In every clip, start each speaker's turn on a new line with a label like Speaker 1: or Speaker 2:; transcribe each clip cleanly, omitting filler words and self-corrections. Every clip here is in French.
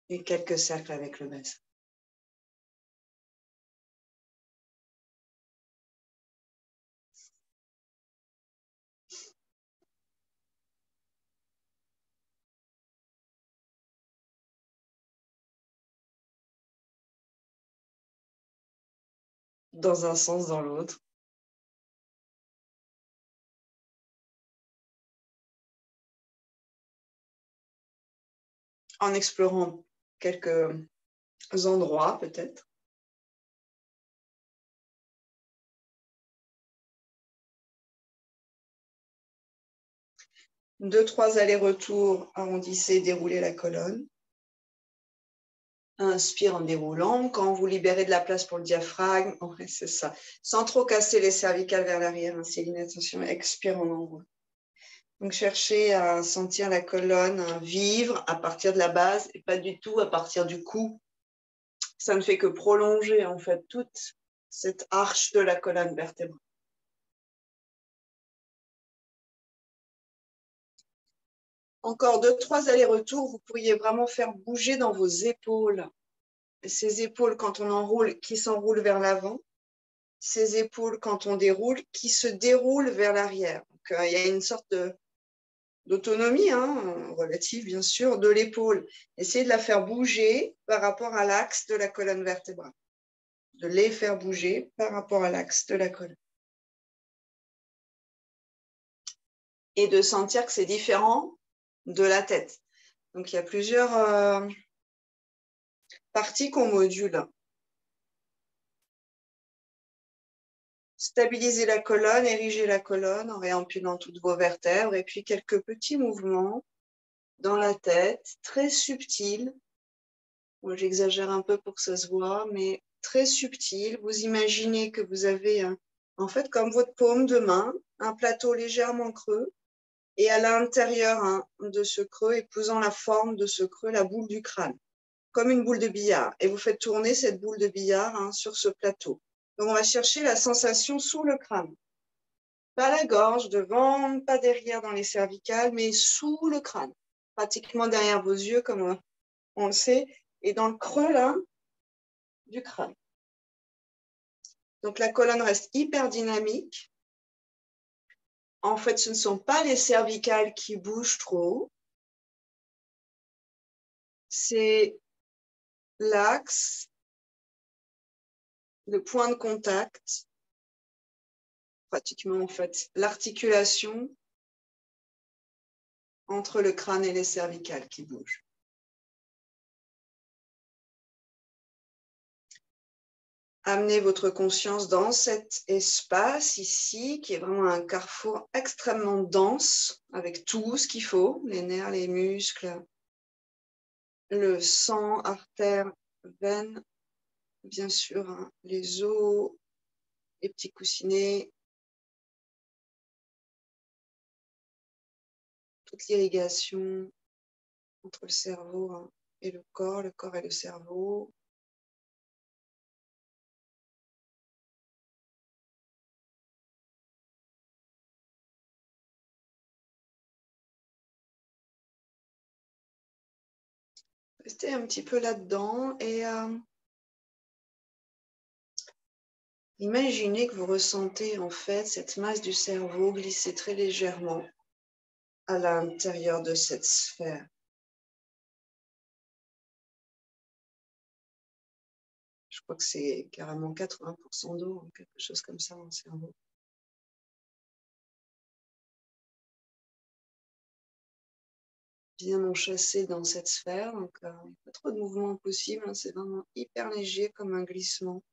Speaker 1: Et quelques cercles avec le bassin. Dans un sens, dans l'autre. En explorant quelques endroits, peut-être. Deux, trois allers-retours, arrondissez, déroulez la colonne. Inspire en déroulant. Quand vous libérez de la place pour le diaphragme, ouais, c'est ça. Sans trop casser les cervicales vers l'arrière, Céline, attention, expire en envoi. Donc, cherchez à sentir la colonne vivre à partir de la base et pas du tout à partir du cou. Ça ne fait que prolonger, en fait, toute cette arche de la colonne vertébrale. Encore deux, trois allers-retours, vous pourriez vraiment faire bouger dans vos épaules. Ces épaules, quand on enroule, qui s'enroulent vers l'avant. Ces épaules, quand on déroule, qui se déroulent vers l'arrière. Donc, il y a une sorte d'autonomie, relative bien sûr, de l'épaule. Essayez de la faire bouger par rapport à l'axe de la colonne vertébrale. De les faire bouger par rapport à l'axe de la colonne. Et de sentir que c'est différent de la tête. Donc, il y a plusieurs parties qu'on module. Stabilisez la colonne, érigez la colonne en réempilant toutes vos vertèbres et puis quelques petits mouvements dans la tête, très subtils. Moi, j'exagère un peu pour que ça se voit, mais très subtil. Vous imaginez que vous avez, en fait, comme votre paume de main, un plateau légèrement creux et à l'intérieur de ce creux, épousant la forme de ce creux, la boule du crâne, comme une boule de billard. Et vous faites tourner cette boule de billard sur ce plateau. Donc, on va chercher la sensation sous le crâne. Pas la gorge, devant, pas derrière dans les cervicales, mais sous le crâne. Pratiquement derrière vos yeux, comme on le sait, et dans le creux, là, du crâne. Donc, la colonne reste hyper dynamique. En fait, ce ne sont pas les cervicales qui bougent trop. C'est l'axe, le point de contact, pratiquement en fait, l'articulation entre le crâne et les cervicales qui bougent. Amenez votre conscience dans cet espace ici, qui est vraiment un carrefour extrêmement dense, avec tout ce qu'il faut, les nerfs, les muscles, le sang, artères, veines, bien sûr, les os, les petits coussinets, toute l'irrigation entre le cerveau et le corps et le cerveau. Restez un petit peu là-dedans et imaginez que vous ressentez en fait cette masse du cerveau glisser très légèrement à l'intérieur de cette sphère. Je crois que c'est carrément 80% d'eau, quelque chose comme ça dans le cerveau. Bien enchâssé dans cette sphère, donc il n'y a pas trop de mouvement possible, c'est vraiment hyper léger comme un glissement.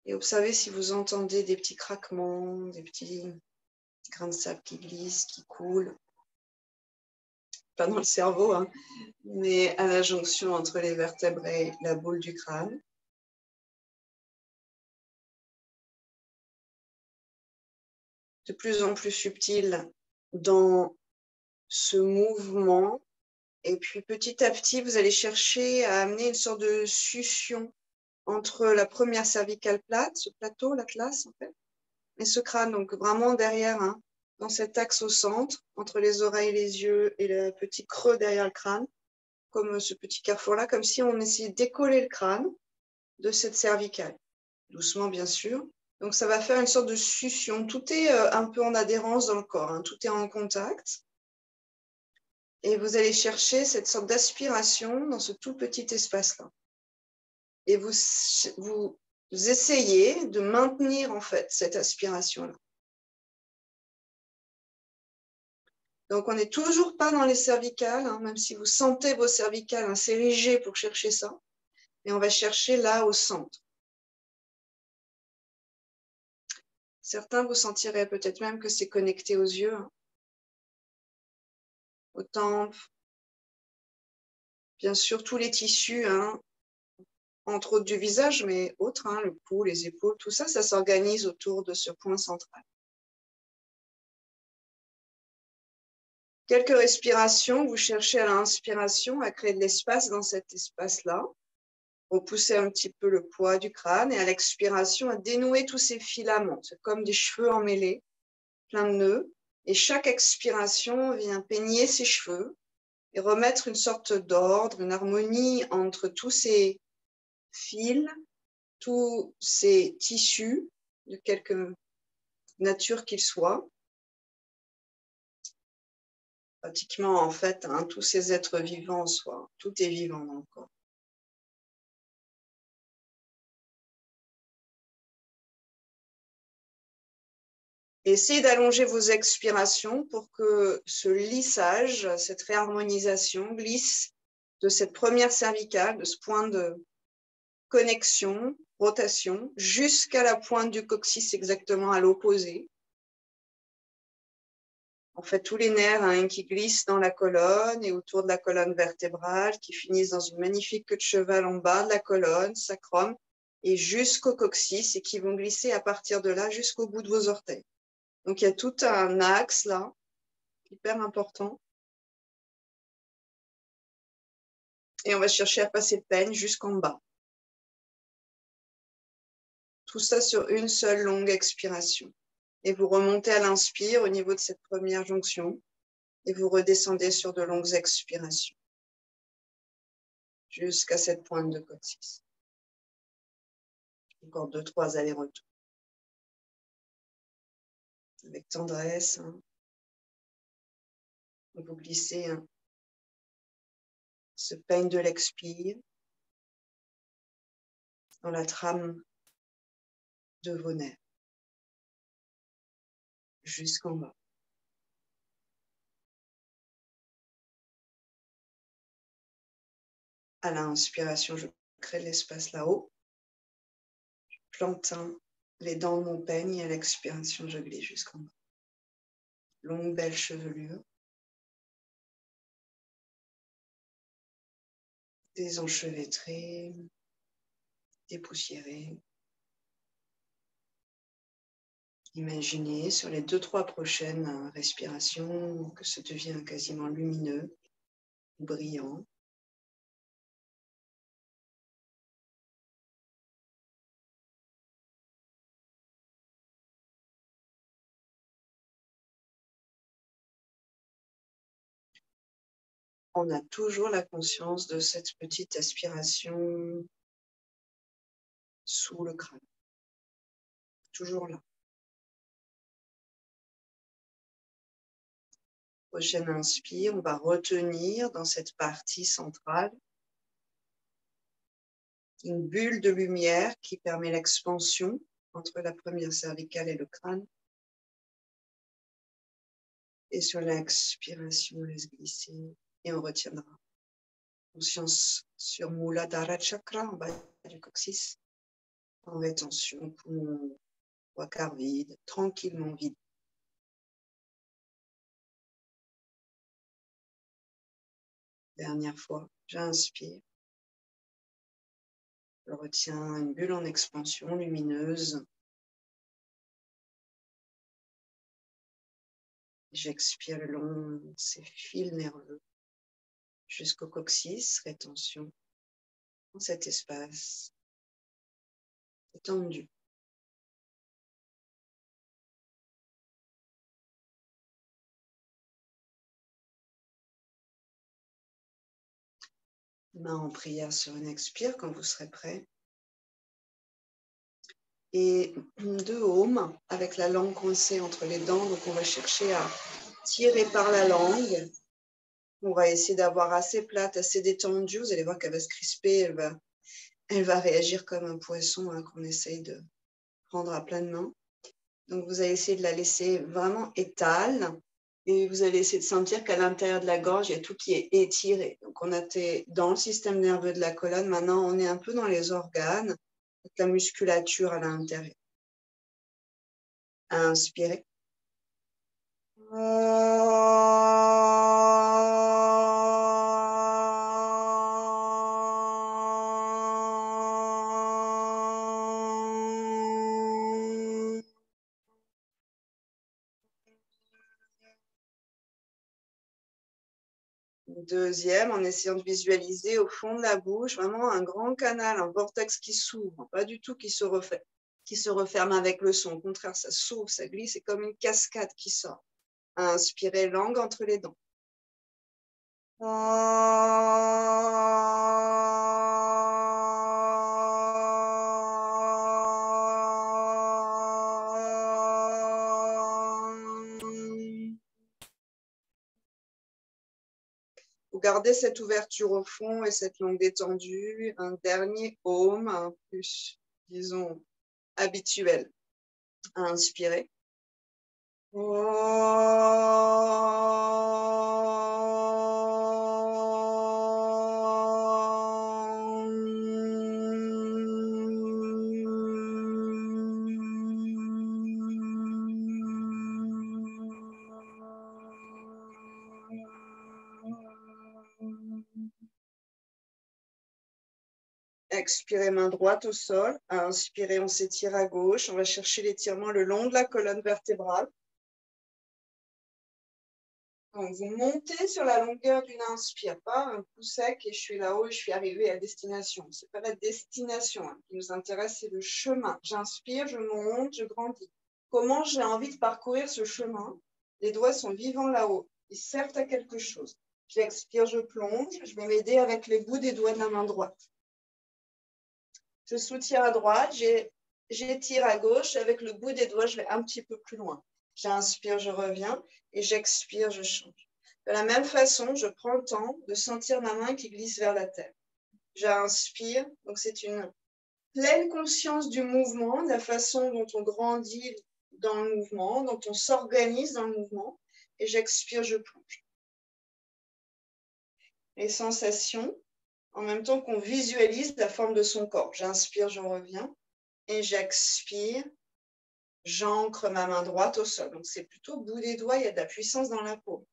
Speaker 1: Et observez si vous entendez des petits craquements, des petits grains de sable qui glissent, qui coulent. Pas dans le cerveau, mais à la jonction entre les vertèbres et la boule du crâne. De plus en plus subtil dans ce mouvement. Et puis petit à petit, vous allez chercher à amener une sorte de succion entre la première cervicale plate, ce plateau, l'atlas en fait, et ce crâne. Donc vraiment derrière, dans cet axe au centre, entre les oreilles, les yeux et le petit creux derrière le crâne, comme ce petit carrefour-là, comme si on essayait de décoller le crâne de cette cervicale. Doucement, bien sûr. Donc, ça va faire une sorte de succion. Tout est un peu en adhérence dans le corps, hein. Tout est en contact. Et vous allez chercher cette sorte d'aspiration dans ce tout petit espace-là. Et vous essayez de maintenir, en fait, cette aspiration-là. Donc, on n'est toujours pas dans les cervicales, hein, même si vous sentez vos cervicales, hein, s'ériger pour chercher ça. Et on va chercher là au centre. Certains, vous sentirez peut-être même que c'est connecté aux yeux, hein, aux tempes. Bien sûr, tous les tissus, hein, entre autres du visage, mais autres, hein, le cou, les épaules, tout ça, ça s'organise autour de ce point central. Quelques respirations, vous cherchez à l'inspiration à créer de l'espace dans cet espace-là. Repoussez un petit peu le poids du crâne et à l'expiration, à dénouer tous ces filaments. C'est comme des cheveux emmêlés, plein de nœuds. Et chaque expiration vient peigner ces cheveux et remettre une sorte d'ordre, une harmonie entre tous ces fils, tous ces tissus, de quelque nature qu'ils soient. Pratiquement, en fait, hein, tous ces êtres vivants en soi. Tout est vivant dans le corps. Essayez d'allonger vos expirations pour que ce lissage, cette réharmonisation glisse de cette première cervicale, de ce point de connexion, rotation, jusqu'à la pointe du coccyx exactement à l'opposé. En fait, tous les nerfs, hein, qui glissent dans la colonne et autour de la colonne vertébrale, qui finissent dans une magnifique queue de cheval en bas de la colonne, sacrum, et jusqu'au coccyx, et qui vont glisser à partir de là jusqu'au bout de vos orteils. Donc, il y a tout un axe là, hyper important. Et on va chercher à passer le peigne jusqu'en bas. Tout ça sur une seule longue expiration. Et vous remontez à l'inspire au niveau de cette première jonction. Et vous redescendez sur de longues expirations. Jusqu'à cette pointe de coccyx. Encore 2-3 allers-retours. Avec tendresse, hein. Vous glissez, hein, ce peigne de l'expire dans la trame de vos nerfs. Jusqu'en bas. À l'inspiration, je crée l'espace là-haut. Je plante les dents de mon peigne et à l'expiration, je glisse jusqu'en bas. Longue, belle chevelure. Désenchevêtrée, dépoussiérée. Imaginez sur les 2-3 prochaines respirations que ça devient quasiment lumineux, brillant. On a toujours la conscience de cette petite aspiration sous le crâne. Toujours là. Prochaine inspire, on va retenir dans cette partie centrale une bulle de lumière qui permet l'expansion entre la première cervicale et le crâne. Et sur l'expiration, on laisse glisser et on retiendra. Conscience sur Muladhara Chakra, en bas du coccyx, en rétention, poumon, trois quarts vide, tranquillement vide. Dernière fois, j'inspire. Je retiens une bulle en expansion lumineuse. J'expire le long de ces fils nerveux jusqu'au coccyx, rétention, dans cet espace étendu. Main en prière sur une expire quand vous serez prêt. Et 2 aumes avec la langue coincée entre les dents. Donc, on va chercher à tirer par la langue. On va essayer d'avoir assez plate, assez détendue. Vous allez voir qu'elle va se crisper, elle va réagir comme un poisson hein, qu'on essaye de prendre à pleine main. Donc, vous allez essayer de la laisser vraiment étale. Et vous allez essayer de sentir qu'à l'intérieur de la gorge, il y a tout qui est étiré. Donc, on était dans le système nerveux de la colonne. Maintenant, on est un peu dans les organes, avec la musculature à l'intérieur. Inspirez. Deuxième, en essayant de visualiser au fond de la bouche, vraiment un grand canal, un vortex qui s'ouvre, pas du tout qui se referme avec le son. Au contraire, ça s'ouvre, ça glisse, c'est comme une cascade qui sort. Inspirez, langue entre les dents. Vous gardez cette ouverture au fond et cette langue détendue. Un dernier Om, un plus, disons, habituel. Inspirez. Expirez, main droite au sol. Inspirez, on s'étire à gauche. On va chercher l'étirement le long de la colonne vertébrale. Donc, vous montez sur la longueur d'une inspire, pas un coup sec et je suis là-haut et je suis arrivée à destination. Ce n'est pas la destination hein, qui nous intéresse, c'est le chemin. J'inspire, je monte, je grandis. Comment j'ai envie de parcourir ce chemin? Les doigts sont vivants là-haut. Ils servent à quelque chose. J'expire, je plonge. Je vais m'aider avec les bouts des doigts de la main droite. Je soutiens à droite, j'étire à gauche. Avec le bout des doigts, je vais un petit peu plus loin. J'inspire, je reviens et j'expire, je change. De la même façon, je prends le temps de sentir ma main qui glisse vers la terre. J'inspire, donc c'est une pleine conscience du mouvement, de la façon dont on grandit dans le mouvement, dont on s'organise dans le mouvement. Et j'expire, je plonge. Les sensations, en même temps qu'on visualise la forme de son corps. J'inspire, je reviens. Et j'expire, j'ancre ma main droite au sol. Donc, c'est plutôt au bout des doigts, il y a de la puissance dans la paume.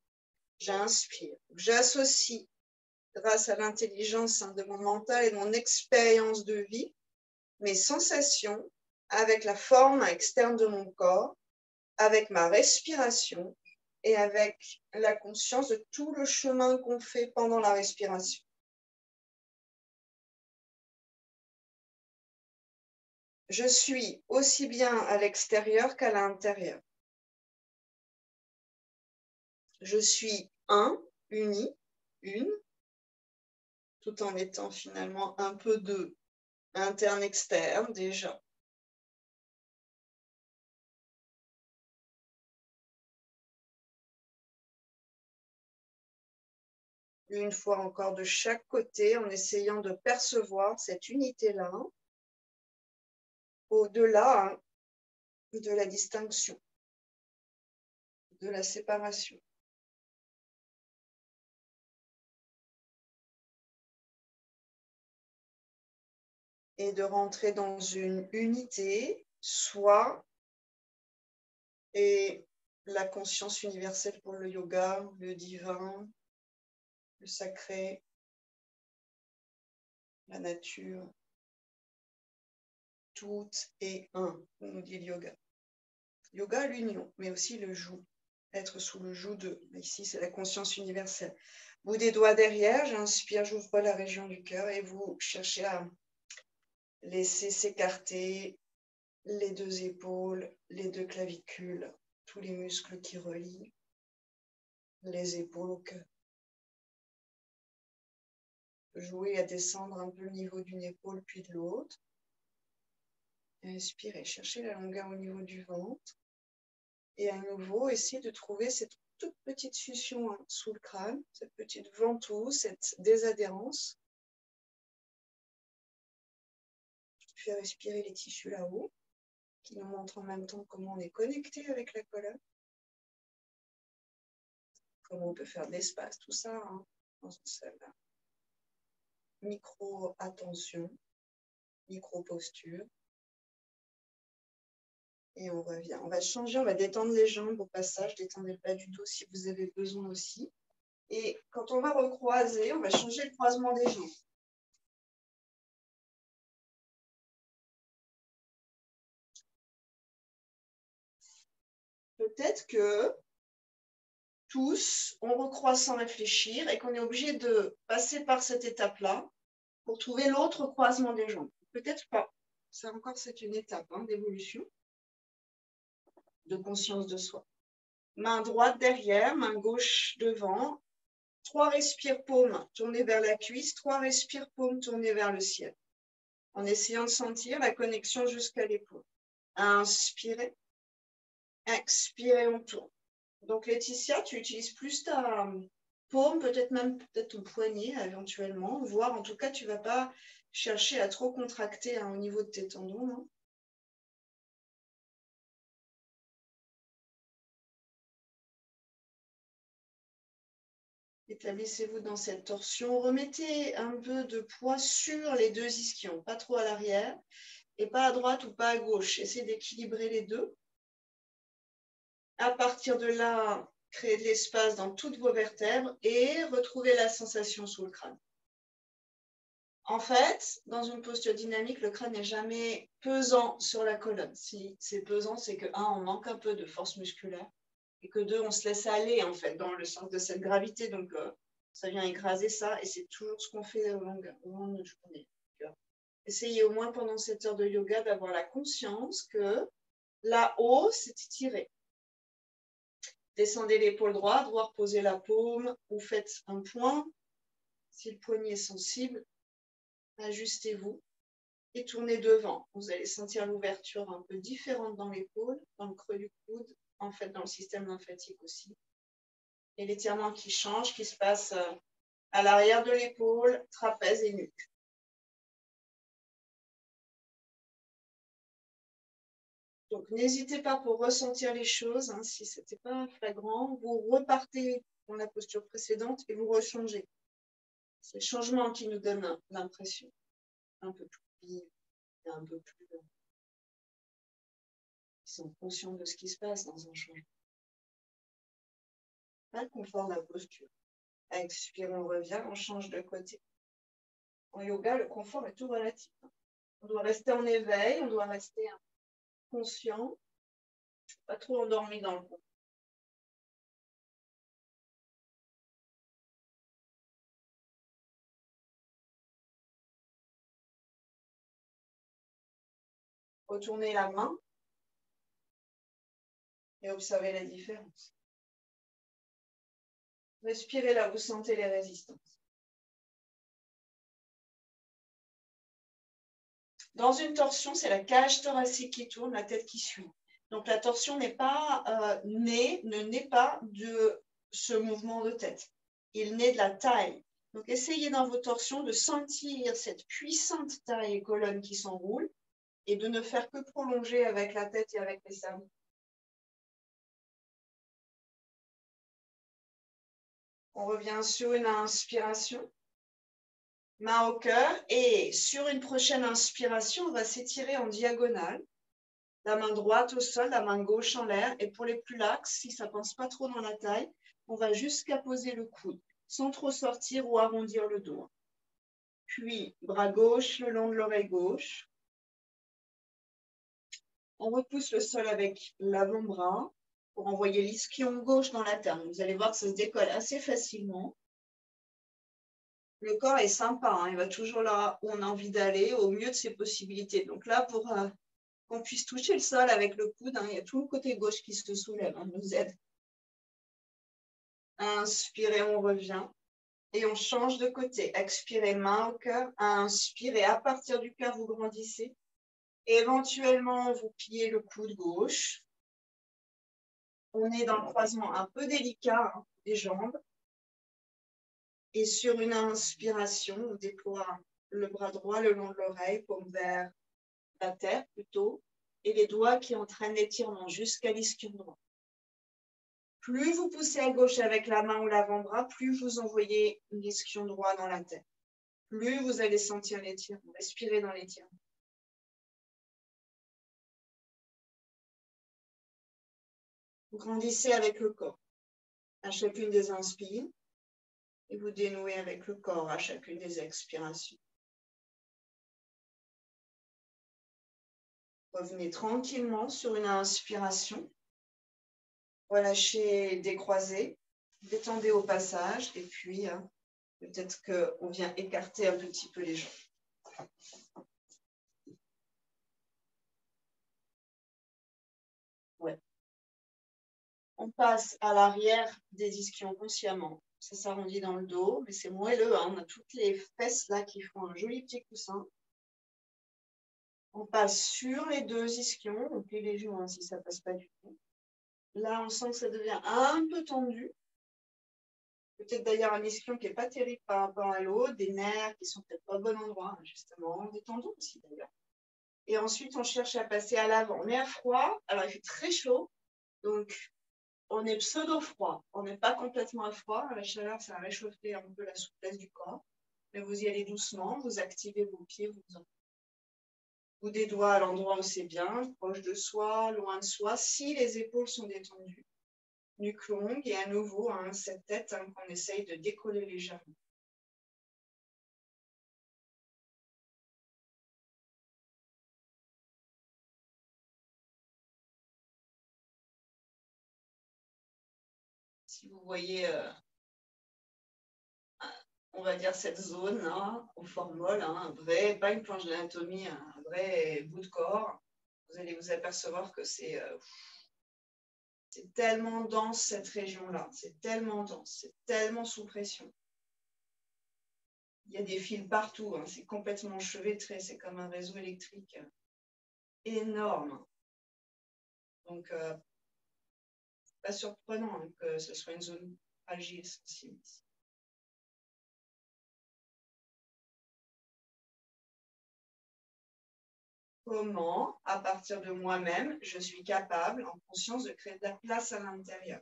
Speaker 1: J'inspire. J'associe, grâce à l'intelligence de mon mental et de mon expérience de vie, mes sensations avec la forme externe de mon corps, avec ma respiration et avec la conscience de tout le chemin qu'on fait pendant la respiration. Je suis aussi bien à l'extérieur qu'à l'intérieur. Je suis un, uni, une, tout en étant finalement un peu deux, interne-externe déjà. Une fois encore de chaque côté, en essayant de percevoir cette unité-là, au-delà de la distinction, de la séparation. Et de rentrer dans une unité, soit et la conscience universelle pour le yoga, le divin, le sacré, la nature, tout est un, nous dit le yoga. Yoga, l'union, mais aussi le joug, être sous le joug de. Ici, c'est la conscience universelle. Bout des doigts derrière, j'inspire, j'ouvre la région du cœur et vous cherchez à laisser s'écarter les deux épaules, les deux clavicules, tous les muscles qui relient les épaules au cœur. jouer à descendre un peu le niveau d'une épaule puis de l'autre. Inspirez, cherchez la longueur au niveau du ventre. Et à nouveau, essayez de trouver cette toute petite succion sous le crâne, cette petite ventouse, cette désadhérence. Puis respirer les tissus là-haut, qui nous montrent en même temps comment on est connecté avec la colonne. Comment on peut faire de l'espace, tout ça, dans une seule micro-attention, micro-posture. Et on revient. On va changer, on va détendre les jambes au passage, détendre le bas du dos si vous avez besoin aussi. Et quand on va recroiser, on va changer le croisement des jambes. Peut-être que tous, on recroise sans réfléchir et qu'on est obligé de passer par cette étape-là pour trouver l'autre croisement des jambes. Peut-être pas. Ça encore, c'est une étape d'évolution, de conscience de soi. Main droite derrière, main gauche devant. 3 respires paumes tournées vers la cuisse, 3 respires paumes tournées vers le ciel. En essayant de sentir la connexion jusqu'à l'épaule. Inspirez. Expirez, on tourne. Donc Laetitia, tu utilises plus ta paume, peut-être même ton poignet éventuellement, voire en tout cas, tu ne vas pas chercher à trop contracter au niveau de tes tendons. Hein. Établissez-vous dans cette torsion. Remettez un peu de poids sur les deux ischions, pas trop à l'arrière et pas à droite ou pas à gauche. Essayez d'équilibrer les deux. À partir de là, créez de l'espace dans toutes vos vertèbres et retrouvez la sensation sous le crâne. En fait, dans une posture dynamique, le crâne n'est jamais pesant sur la colonne. Si c'est pesant, c'est que 1, on manque un peu de force musculaire et que 2, on se laisse aller en fait dans le sens de cette gravité. Donc, ça vient écraser ça et c'est toujours ce qu'on fait au long de notre journée. Essayez au moins pendant cette heure de yoga d'avoir la conscience que là-haut, c'est étiré. Descendez l'épaule droite, voire posez la paume ou faites un point. Si le poignet est sensible, ajustez-vous et tournez devant. Vous allez sentir l'ouverture un peu différente dans l'épaule, dans le creux du coude, en fait dans le système lymphatique aussi. Et l'étirement qui change, qui se passe à l'arrière de l'épaule, trapèze et nuque. Donc n'hésitez pas pour ressentir les choses, si ce n'était pas flagrant, vous repartez dans la posture précédente et vous rechangez. C'est le changement qui nous donne l'impression un peu plus vive, un peu plus... Ils sont conscients de ce qui se passe dans un changement. Pas le confort de la posture. Expire, on revient, on change de côté. En yoga, le confort est tout relatif. On doit rester en éveil, on doit rester conscient, pas trop endormi dans le confort. Retournez la main et observez la différence. Respirez là, vous sentez les résistances. Dans une torsion, c'est la cage thoracique qui tourne, la tête qui suit. Donc la torsion n'est pas ne naît pas de ce mouvement de tête. Il naît de la taille. Donc essayez dans vos torsions de sentir cette puissante taille et colonne qui s'enroule et de ne faire que prolonger avec la tête et avec les cerveaux. On revient sur une inspiration, main au cœur, et sur une prochaine inspiration, on va s'étirer en diagonale. La main droite au sol, la main gauche en l'air. Et pour les plus laxes, si ça ne pense pas trop dans la taille, on va jusqu'à poser le coude, sans trop sortir ou arrondir le dos. Puis, bras gauche le long de l'oreille gauche. On repousse le sol avec l'avant-bras pour envoyer l'ischion gauche dans la terre. Vous allez voir que ça se décolle assez facilement. Le corps est sympa, il va toujours là où on a envie d'aller, au mieux de ses possibilités. Donc là, pour qu'on puisse toucher le sol avec le coude, il y a tout le côté gauche qui se soulève, nous aide. Inspirez, on revient. Et on change de côté. Expirez, main au cœur. Inspirez, à partir du cœur, vous grandissez. Éventuellement, vous pliez le coude gauche. On est dans le croisement un peu délicat des jambes. Et sur une inspiration, on déploie le bras droit le long de l'oreille, paume vers la terre plutôt, et les doigts qui entraînent l'étirement jusqu'à l'ischio droit. Plus vous poussez à gauche avec la main ou l'avant-bras, plus vous envoyez l'ischio droit dans la terre. Plus vous allez sentir l'étirement. Respirez dans l'étirement. Vous grandissez avec le corps à chacune des inspires et vous dénouez avec le corps à chacune des expirations. Revenez tranquillement sur une inspiration. Relâchez, décroisez, détendez au passage et puis peut-être qu'on vient écarter un petit peu les jambes. Ouais. On passe à l'arrière des ischions consciemment. Ça s'arrondit dans le dos, mais c'est moelleux. Hein. On a toutes les fesses là qui font un joli petit coussin. On passe sur les deux ischions. On plie les genoux si ça ne passe pas du tout. Là, on sent que ça devient un peu tendu. Peut-être d'ailleurs un ischion qui n'est pas terrible par rapport à l'autre, des nerfs qui ne sont peut-être pas au bon endroit, justement, des tendons aussi d'ailleurs. Et ensuite, on cherche à passer à l'avant. On est à froid, alors il fait très chaud, donc on est pseudo-froid. On n'est pas complètement à froid. La chaleur, ça a réchauffé un peu la souplesse du corps. Mais vous y allez doucement, vous activez vos pieds, vous des doigts à l'endroit où c'est bien, proche de soi, loin de soi, si les épaules sont détendues. Nuque longue et à nouveau, cette tête qu'on essaye de décoller légèrement. Si vous voyez, on va dire cette zone au formol, un vrai, pas une planche d'anatomie, un vrai bout de corps, vous allez vous apercevoir que c'est tellement dense cette région-là, c'est tellement dense, c'est tellement sous pression. Il y a des fils partout, c'est complètement enchevêtré, c'est comme un réseau électrique énorme. Donc, pas surprenant que ce soit une zone fragile, sensible. Comment, à partir de moi-même, je suis capable, en conscience, de créer de la place à l'intérieur.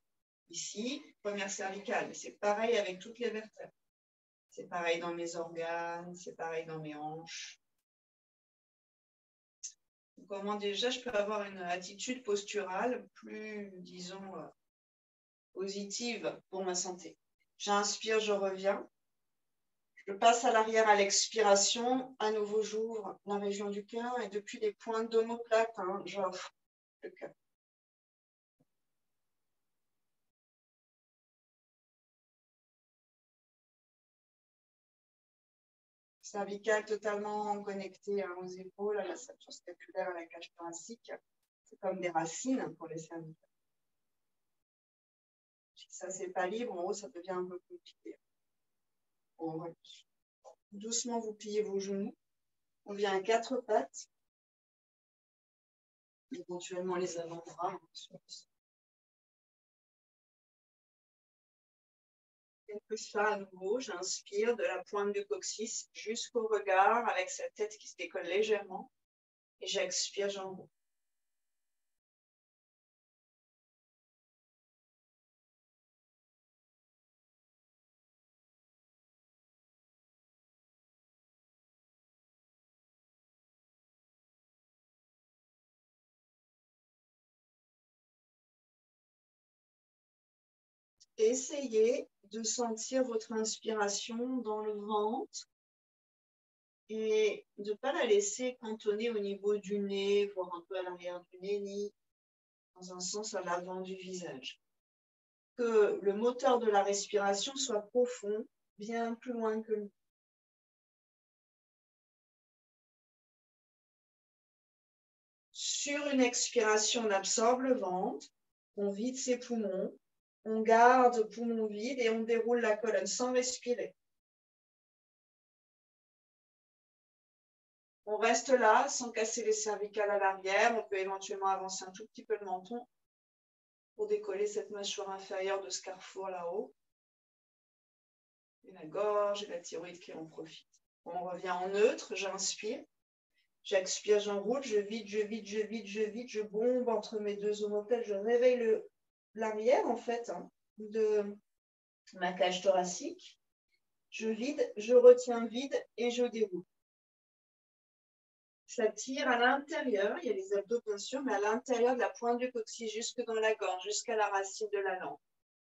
Speaker 1: Ici, première cervicale, mais c'est pareil avec toutes les vertèbres. C'est pareil dans mes organes, c'est pareil dans mes hanches. Comment déjà je peux avoir une attitude posturale plus, disons, positive pour ma santé. J'inspire, je reviens. Je passe à l'arrière à l'expiration. À nouveau, j'ouvre la région du cœur et depuis les pointes d'omoplate, j'offre le cœur. Cervicale totalement connectée aux épaules, à la ceinture scapulaire, à la cage thoracique. C'est comme des racines pour les cervicales. Si ça, c'est pas libre, en haut, ça devient un peu compliqué. Doucement, vous pliez vos genoux. On vient à quatre pattes. Éventuellement les avant-bras. Quelque ça à nouveau, j'inspire de la pointe du coccyx jusqu'au regard avec sa tête qui se décolle légèrement. Et j'expire, j'enroule. Essayez de sentir votre inspiration dans le ventre et de ne pas la laisser cantonner au niveau du nez, voire un peu à l'arrière du nez, ni dans un sens à l'avant du visage. Que le moteur de la respiration soit profond, bien plus loin que nous. Sur une expiration, on absorbe le ventre, on vide ses poumons, on garde poumons vides et on déroule la colonne sans respirer. On reste là sans casser les cervicales à l'arrière. On peut éventuellement avancer un tout petit peu le menton pour décoller cette mâchoire inférieure de ce carrefour là-haut. Et la gorge et la thyroïde qui en profitent. On revient en neutre, j'inspire. J'expire, j'enroule, je vide, je vide, je vide, je vide, je bombe entre mes deux omoplates, je réveille l'arrière en fait de ma cage thoracique. Je vide, je retiens vide et je déroule. J'attire à l'intérieur, il y a les abdos bien sûr, mais à l'intérieur de la pointe du coccyx jusque dans la gorge, jusqu'à la racine de la langue.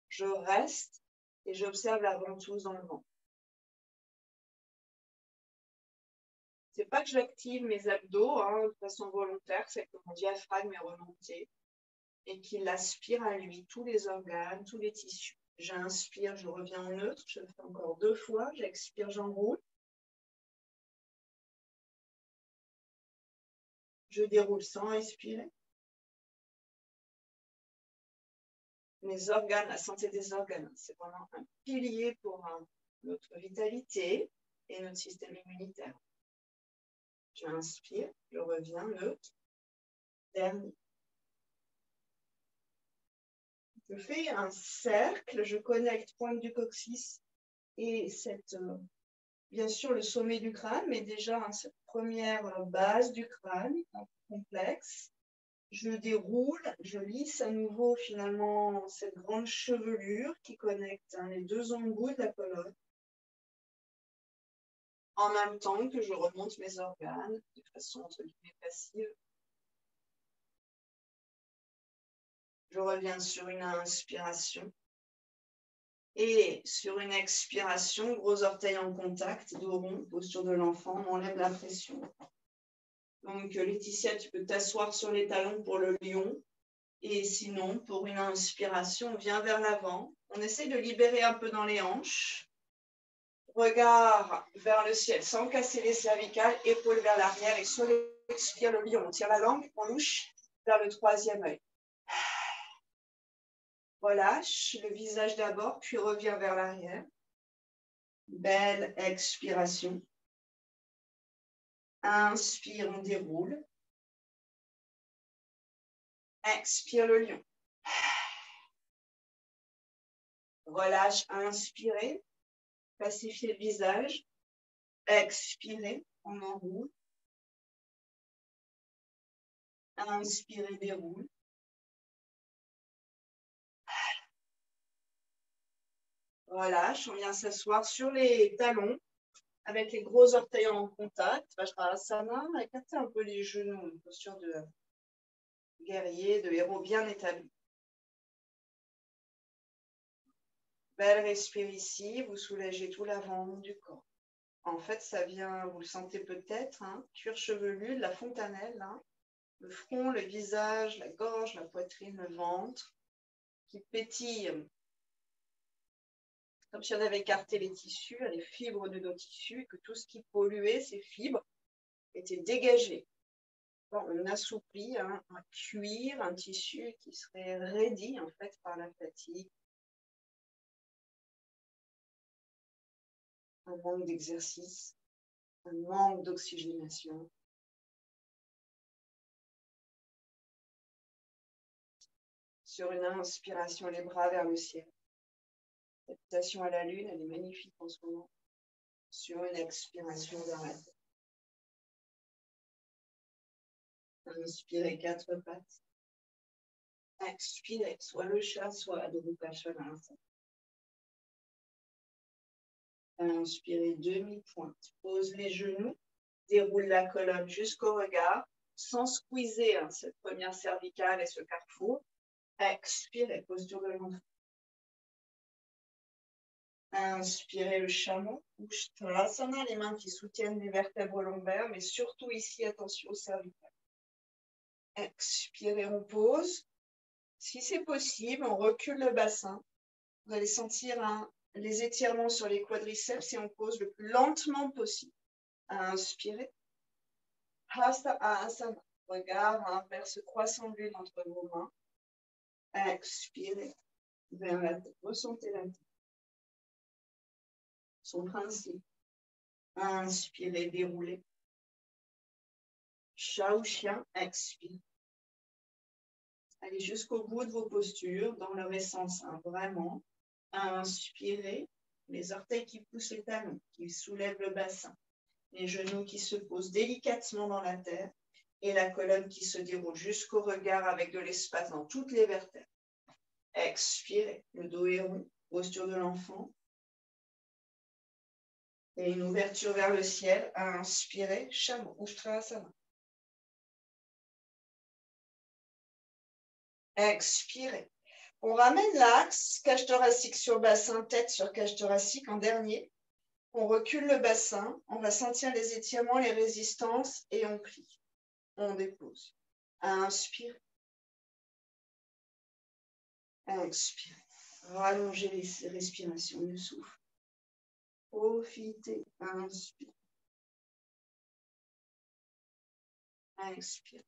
Speaker 1: Je reste et j'observe la ventouse dans le ventre. C'est pas que j'active mes abdos de façon volontaire, c'est que mon diaphragme est remonté et qu'il aspire à lui tous les organes, tous les tissus. J'inspire, je reviens en neutre, je le fais encore 2 fois, j'expire, j'enroule. Je déroule sans respirer. Mes organes, la santé des organes, c'est vraiment un pilier pour notre vitalité et notre système immunitaire. J'inspire, je reviens neutre. Dernier. Je fais un cercle, je connecte pointe du coccyx et bien sûr le sommet du crâne, mais déjà cette première base du crâne complexe. Je déroule, je lisse à nouveau finalement cette grande chevelure qui connecte les 2 embouts de la colonne. En même temps que je remonte mes organes de façon entre guillemets passive. Je reviens sur une inspiration. Et sur une expiration, gros orteil en contact, dos rond, posture de l'enfant, on enlève la pression. Donc Laetitia, tu peux t'asseoir sur les talons pour le lion. Et sinon, pour une inspiration, on vient vers l'avant. On essaie de libérer un peu dans les hanches. Regard vers le ciel sans casser les cervicales, épaules vers l'arrière. Et sur l'expire, le lion, on tire la langue, on louche vers le 3e œil. Relâche le visage d'abord, puis revient vers l'arrière. Belle expiration. Inspire, on déroule. Expire le lion. Relâche, inspirez. Pacifiez le visage. Expirez, on enroule. Inspirez, déroule. Relâche, on vient s'asseoir sur les talons avec les gros orteils en contact. Vajrasana, écartez un peu les genoux, une posture de guerrier, de héros bien établi. Belle respire ici, vous soulagez tout l'avant du corps. En fait, ça vient, vous le sentez peut-être, cuir chevelu, de la fontanelle, le front, le visage, la gorge, la poitrine, le ventre, qui pétille, comme si on avait écarté les tissus, les fibres de nos tissus, et que tout ce qui polluait, ces fibres, était dégagé. Bon, on assouplit un cuir, un tissu qui serait raidi en fait par la fatigue, un manque d'exercice, un manque d'oxygénation. Sur une inspiration, les bras vers le ciel. Salutation à la lune, elle est magnifique en ce moment. Sur une expiration vers la tête. Inspirez 4 pattes. Expirez, soit le chat, soit Adho Chanasana. Inspirez demi-pointe. Pose les genoux. Déroule la colonne jusqu'au regard, sans squeezer cette première cervicale et ce carrefour. Expirez, posture de l'enfant. Inspirez le chameau, Ushtrasana, les mains qui soutiennent les vertèbres lombaires, mais surtout ici, attention au cervical. Expirez, on pose. Si c'est possible, on recule le bassin. Vous allez sentir les étirements sur les quadriceps et on pose le plus lentement possible. Inspirez. Hasta Asana. Regard vers ce croissant de lune entre vos mains. Expirez vers la tête. Ressentez la tête. Son principe. Inspirez, déroulez. Chat ou chien, expire. Allez jusqu'au bout de vos postures, dans leur essence, hein, vraiment. Inspirez, les orteils qui poussent les talons, qui soulèvent le bassin, les genoux qui se posent délicatement dans la terre et la colonne qui se déroule jusqu'au regard avec de l'espace dans toutes les vertèbres. Expirez, le dos est rond, posture de l'enfant. Et une ouverture vers le ciel. Inspirez, chameau, Ustrasana. Expirez. On ramène l'axe, cage thoracique sur bassin, tête sur cage thoracique en dernier. On recule le bassin, on va sentir les étirements, les résistances et on plie. On dépose. Inspirez. Expirez. Rallongez les respirations, le souffle. Profitez. Inspirez. Expirez.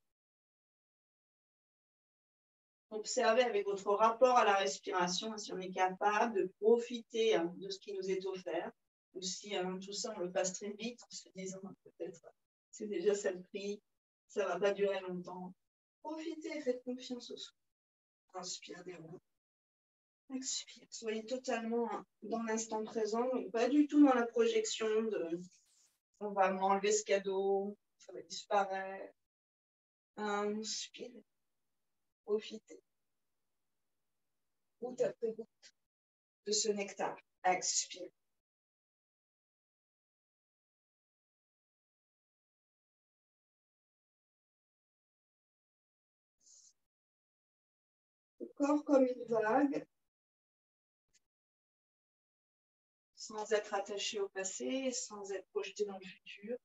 Speaker 1: Observez avec votre rapport à la respiration si on est capable de profiter de ce qui nous est offert, ou si tout ça on le passe très vite en se disant peut-être c'est déjà ça le prix, ça ne va pas durer longtemps. Profitez, faites confiance au souffle. Inspire, déroule. Expire. Soyez totalement dans l'instant présent, et pas du tout dans la projection de on va m'enlever ce cadeau, ça va disparaître. Inspire. Profitez. Goutte après goutte de ce nectar. Expire. Le corps comme une vague, sans être attaché au passé, sans être projeté dans le futur.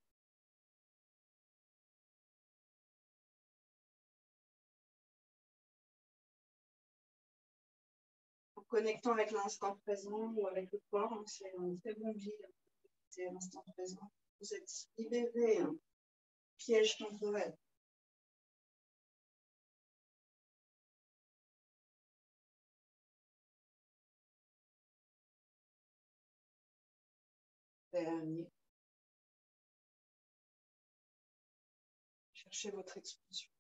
Speaker 1: En connectant avec l'instant présent ou avec le corps, c'est un très bon guide. C'est l'instant présent. Vous êtes libéré, piège temporel. Dernier. Cherchez votre expansion.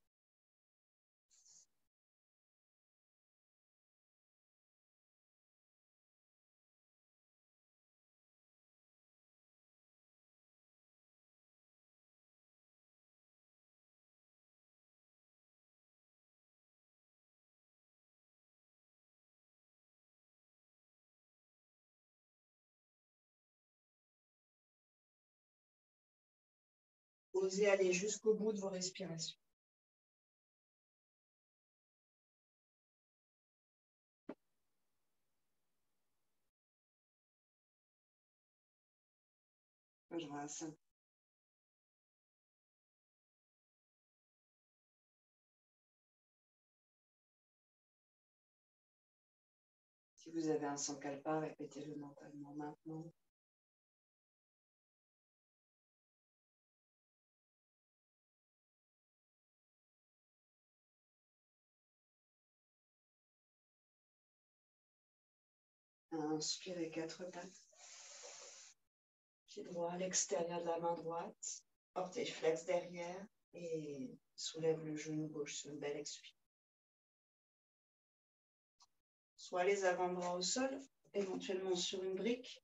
Speaker 1: Osez aller jusqu'au bout de vos respirations. Je vois ça. Si vous avez un sankalpa, répétez-le mentalement maintenant. Inspirez 4 pattes. Pied droit à l'extérieur de la main droite. Orteil flex derrière et soulève le genou gauche sur une belle expire. Soit les avant-bras au sol, éventuellement sur une brique,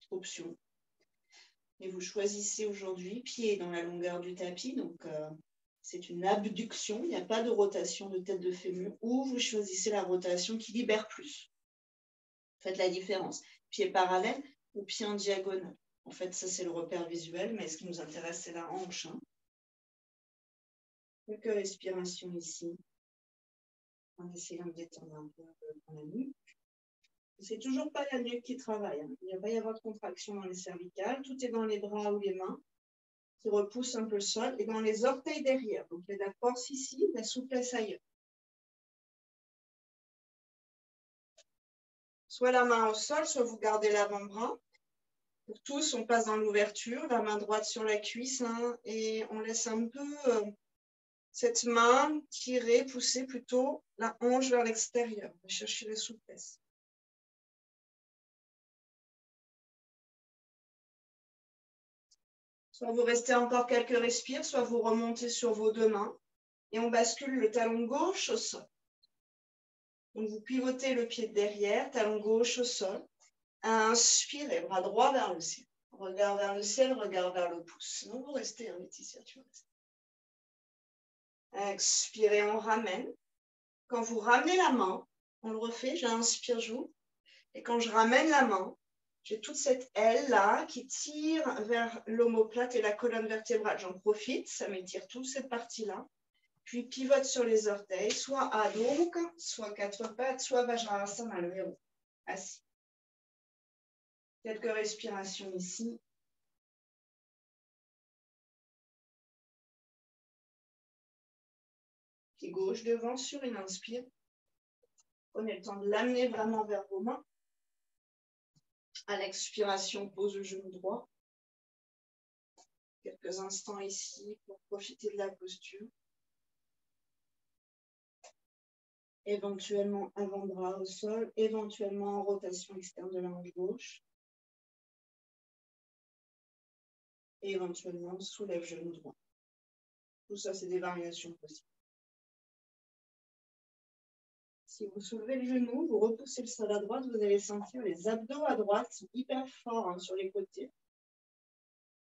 Speaker 1: option. Et vous choisissez aujourd'hui pied dans la longueur du tapis, donc c'est une abduction, il n'y a pas de rotation de tête de fémur, ou vous choisissez la rotation qui libère plus. Faites la différence. Pied parallèle ou pied en diagonale. En fait, ça c'est le repère visuel, mais ce qui nous intéresse, c'est la hanche. Quelques respirations ici, en essayant de détendre un peu la nuque. C'est toujours pas la nuque qui travaille. Il va y avoir de contraction dans les cervicales. Tout est dans les bras ou les mains qui repoussent un peu le sol et dans les orteils derrière. Donc, il y a de la force ici, de la souplesse ailleurs. Soit la main au sol, soit vous gardez l'avant-bras. Pour tous, on passe dans l'ouverture, la main droite sur la cuisse et on laisse un peu cette main tirer, pousser plutôt la hanche vers l'extérieur. On va chercher la souplesse. Soit vous restez encore quelques respires, soit vous remontez sur vos deux mains et on bascule le talon gauche au sol. Donc vous pivotez le pied de derrière, talon gauche au sol. Inspirez, bras droit vers le ciel. Regard vers le ciel, regard vers le pouce. Sinon vous restez, Laetitia, tu restes. Expirez, on ramène. Quand vous ramenez la main, on le refait, j'inspire, j'ouvre. Et quand je ramène la main, j'ai toute cette aile-là qui tire vers l'omoplate et la colonne vertébrale. J'en profite, ça m'étire toute cette partie-là. Puis pivote sur les orteils, soit Adho Mukha, soit quatre pattes, soit Vajrasana, le verrou. Assis. Quelques respirations ici. Pied gauche devant sur une inspire. Prenez le temps de l'amener vraiment vers vos mains. À l'expiration, pose le genou droit. Quelques instants ici pour profiter de la posture. Éventuellement avant-bras au sol, éventuellement en rotation externe de la hanche gauche. Et éventuellement soulève genou droit. Tout ça, c'est des variations possibles. Si vous soulevez le genou, vous repoussez le sol à droite, vous allez sentir les abdos à droite sont hyper forts sur les côtés.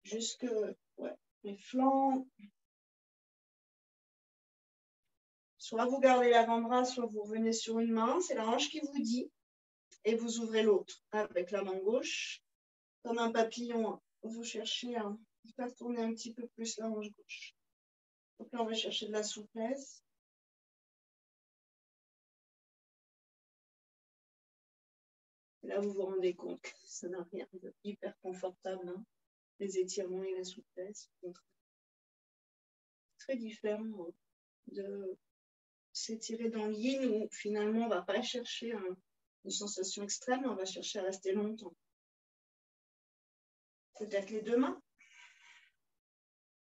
Speaker 1: Jusque les flancs. Soit vous gardez l'avant-bras, soit vous revenez sur une main. C'est la hanche qui vous dit. Et vous ouvrez l'autre avec la main gauche. Comme un papillon, vous cherchez à faire tourner un petit peu plus la hanche gauche. Donc là, on va chercher de la souplesse. Et là, vous vous rendez compte que ça n'a rien de hyper confortable. Les étirements et la souplesse. Très différent de s'étirer dans le yin où finalement, on ne va pas chercher une sensation extrême, on va chercher à rester longtemps. Peut-être les deux mains.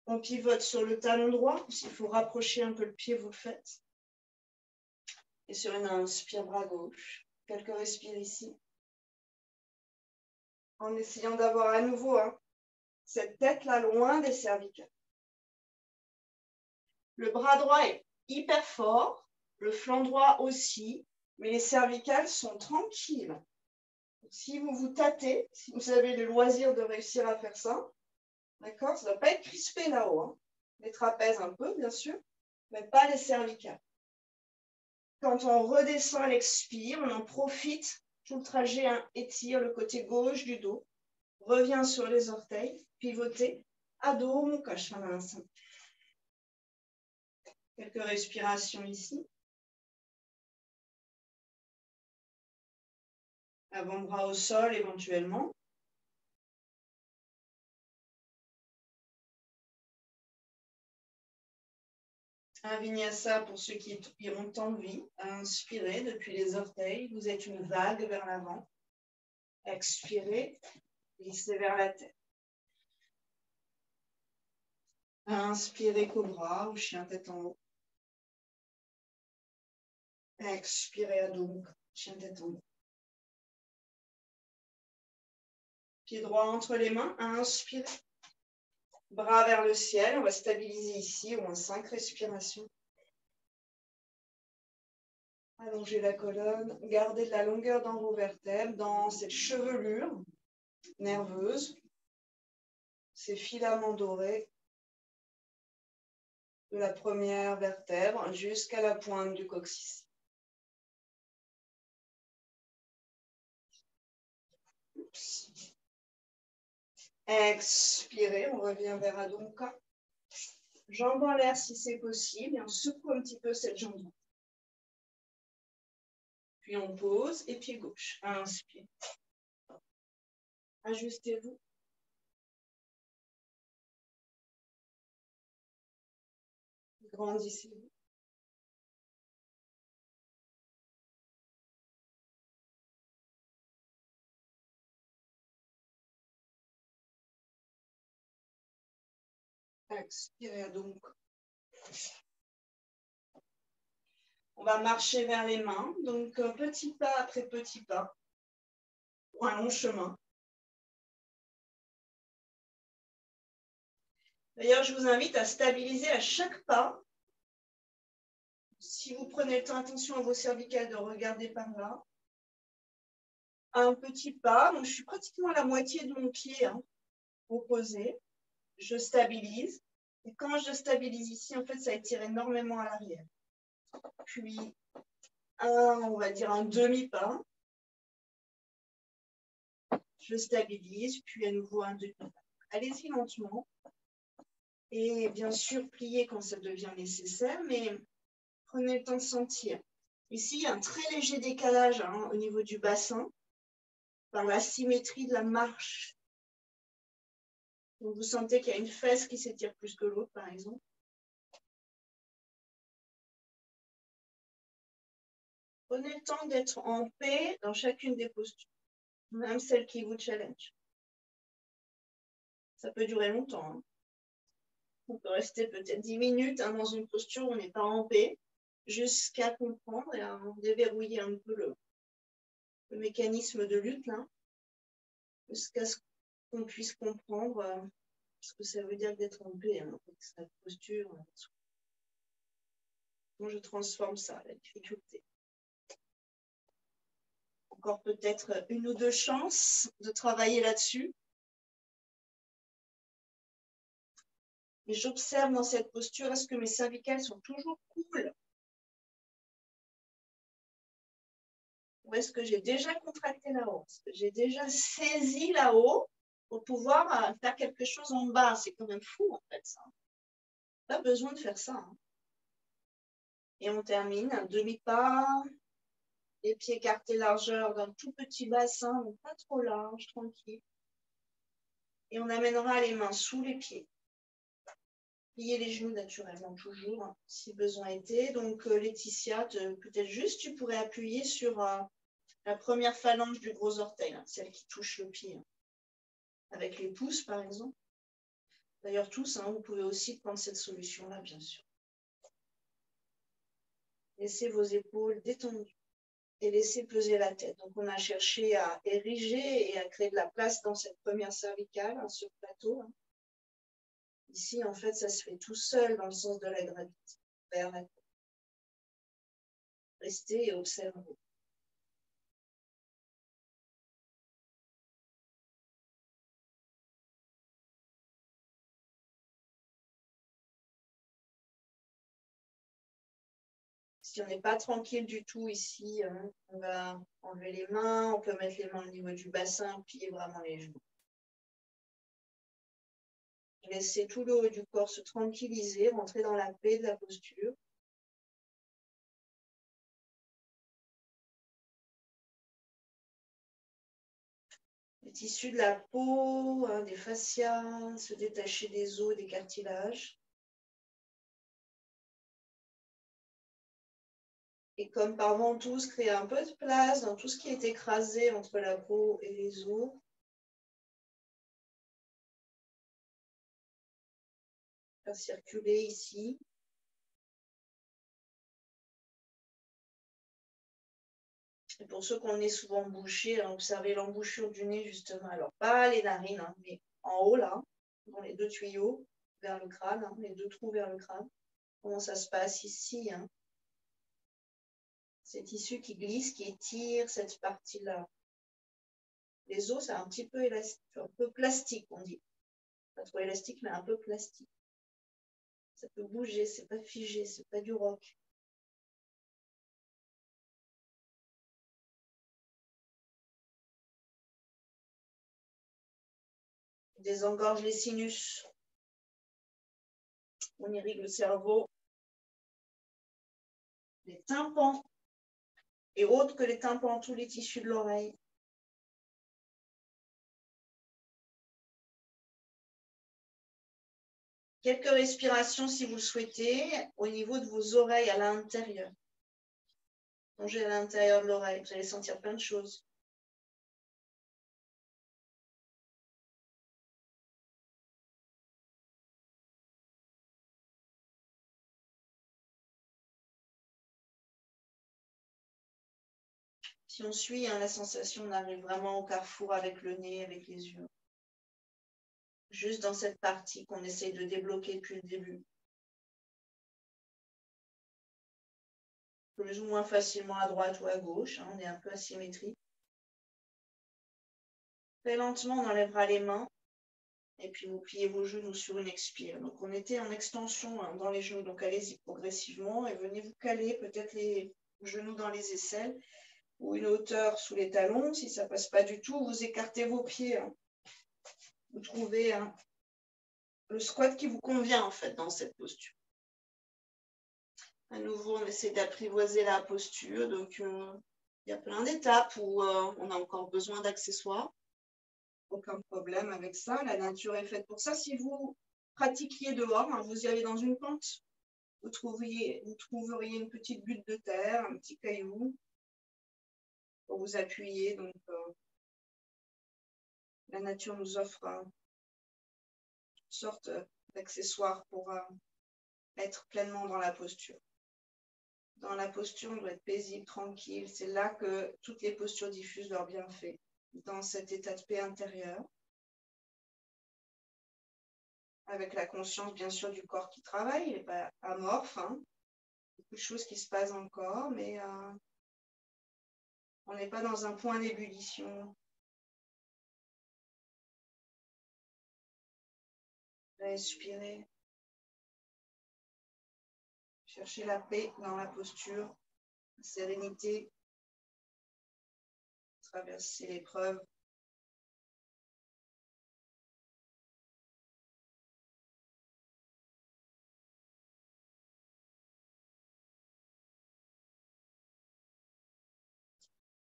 Speaker 1: On pivote sur le talon droit. S'il faut rapprocher un peu le pied, vous le faites. Et sur une inspire, bras gauche. Quelques respires ici. En essayant d'avoir à nouveau cette tête-là loin des cervicales. Le bras droit est hyper fort. Le flanc droit aussi. Mais les cervicales sont tranquilles. Si vous vous tâtez, si vous avez le loisir de réussir à faire ça, d'accord, ça ne va pas être crispé là-haut. Les trapèzes un peu, bien sûr, mais pas les cervicales. Quand on redescend à l'expire, on en profite. Tout le trajet étire le côté gauche du dos. Revient sur les orteils, pivotez. Adho Mukha Svanasana. Quelques respirations ici. Avant-bras au sol éventuellement. Un vinyasa pour ceux qui ont tant de vie. Inspirez depuis les orteils. Vous êtes une vague vers l'avant. Expirez. Glissez vers la tête. Inspirez cobra ou chien tête en haut. Expirez Adho Mukha, chien tête en haut. Pied droit entre les mains. Inspirez. Bras vers le ciel. On va stabiliser ici au moins 5 respirations. Allongez la colonne. Gardez de la longueur dans vos vertèbres, dans cette chevelure nerveuse, ces filaments dorés de la première vertèbre jusqu'à la pointe du coccyx. Expirez, on revient vers Adho Mukha. Jambes en l'air si c'est possible et on secoue un petit peu cette jambe droite. Puis on pose et pied gauche. Inspire. Ajustez-vous. Grandissez-vous. Expirez Adho Mukha. On va marcher vers les mains. Donc, petit pas après petit pas. Pour un long chemin. D'ailleurs, je vous invite à stabiliser à chaque pas. Si vous prenez le temps, attention à vos cervicales de regarder par là. Un petit pas, donc je suis pratiquement à la moitié de mon pied opposé. Je stabilise. Et quand je stabilise ici, en fait, ça étire énormément à l'arrière. Puis, on va dire un demi-pas. Je stabilise, puis à nouveau un demi-pas. Allez-y lentement. Et bien sûr, pliez quand ça devient nécessaire, mais prenez le temps de sentir. Ici, il y a un très léger décalage au niveau du bassin par la symétrie de la marche. Donc, vous sentez qu'il y a une fesse qui s'étire plus que l'autre, par exemple. Prenez le temps d'être en paix dans chacune des postures, même celle qui vous challenge. Ça peut durer longtemps. On peut rester peut-être 10 minutes dans une posture où on n'est pas en paix, jusqu'à comprendre et à déverrouiller un peu le mécanisme de lutte, là, jusqu'à ce qu'on puisse comprendre ce que ça veut dire d'être en paix, avec sa posture. Moi, je transforme ça, la difficulté. Encore peut-être une ou deux chances de travailler là-dessus. Et j'observe dans cette posture, est-ce que mes cervicales sont toujours cool? Ou est-ce que j'ai déjà contracté là-haut? Est-ce que j'ai déjà saisi là-haut pour pouvoir faire quelque chose en bas? C'est quand même fou, en fait, ça. Pas besoin de faire ça. Et on termine un demi-pas, les pieds écartés largeur d'un tout petit bassin, donc pas trop large, tranquille. Et on amènera les mains sous les pieds. Plier les genoux naturellement, toujours, si besoin était. Donc, Laetitia, peut-être juste, tu pourrais appuyer sur la première phalange du gros orteil, celle qui touche le pied, avec les pouces, par exemple. D'ailleurs, tous, vous pouvez aussi prendre cette solution-là, bien sûr. Laissez vos épaules détendues et laissez peser la tête. Donc, on a cherché à ériger et à créer de la place dans cette première cervicale, ce plateau. Ici, en fait, ça se fait tout seul dans le sens de la gravité. Vers la tête. Restez et observez. Si on n'est pas tranquille du tout ici, on va enlever les mains, on peut mettre les mains au niveau du bassin, plier vraiment les genoux. Laissez tout le haut du corps se tranquilliser, rentrer dans la paix de la posture. Les tissus de la peau, des fascias, se détacher des os et des cartilages. Et comme par ventouse, créer un peu de place dans tout ce qui est écrasé entre la peau et les os. Faire circuler ici. Et pour ceux qu'on est souvent bouchés, observez l'embouchure du nez justement. Alors pas les narines, mais en haut là, dans les deux tuyaux vers le crâne, les deux trous vers le crâne. Comment ça se passe ici Ces tissus qui glissent, qui étirent cette partie-là. Les os, c'est un petit peu élastique, un peu plastique, on dit. Pas trop élastique, mais un peu plastique. Ça peut bouger, c'est pas figé, c'est pas du roc. Désengorge les sinus. On irrigue le cerveau. Les tympans. Et autres que les tympans, tous les tissus de l'oreille. Quelques respirations si vous le souhaitez, au niveau de vos oreilles à l'intérieur. Plongez à l'intérieur de l'oreille, vous allez sentir plein de choses. Si on suit la sensation, on arrive vraiment au carrefour avec le nez, avec les yeux. juste dans cette partie qu'on essaye de débloquer depuis le début. Plus ou moins facilement à droite ou à gauche, hein, on est un peu asymétrique. Très lentement, on enlèvera les mains et puis vous pliez vos genoux sur une expire. Donc on était en extension hein, dans les genoux, donc allez-y progressivement et venez vous caler peut-être les genoux dans les aisselles ou une hauteur sous les talons. Si ça ne passe pas du tout, vous écartez vos pieds. Hein. Vous trouvez le squat qui vous convient en fait dans cette posture. À nouveau, on essaie d'apprivoiser la posture. Donc, il y a plein d'étapes où on a encore besoin d'accessoires. Aucun problème avec ça. La nature est faite pour ça. Si vous pratiquiez dehors, hein, vous y allez dans une pente, vous trouveriez une petite butte de terre, un petit caillou pour vous appuyer. Donc, la nature nous offre toutes sortes d'accessoires pour être pleinement dans la posture. Dans la posture, on doit être paisible, tranquille. C'est là que toutes les postures diffusent leurs bienfaits. Dans cet état de paix intérieure, avec la conscience, bien sûr, du corps qui travaille. Il n'est pas amorphe. Hein. Beaucoup de choses qui se passent encore, mais on n'est pas dans un point d'ébullition. Respirez. Cherchez la paix dans la posture, la sérénité, traverser l'épreuve.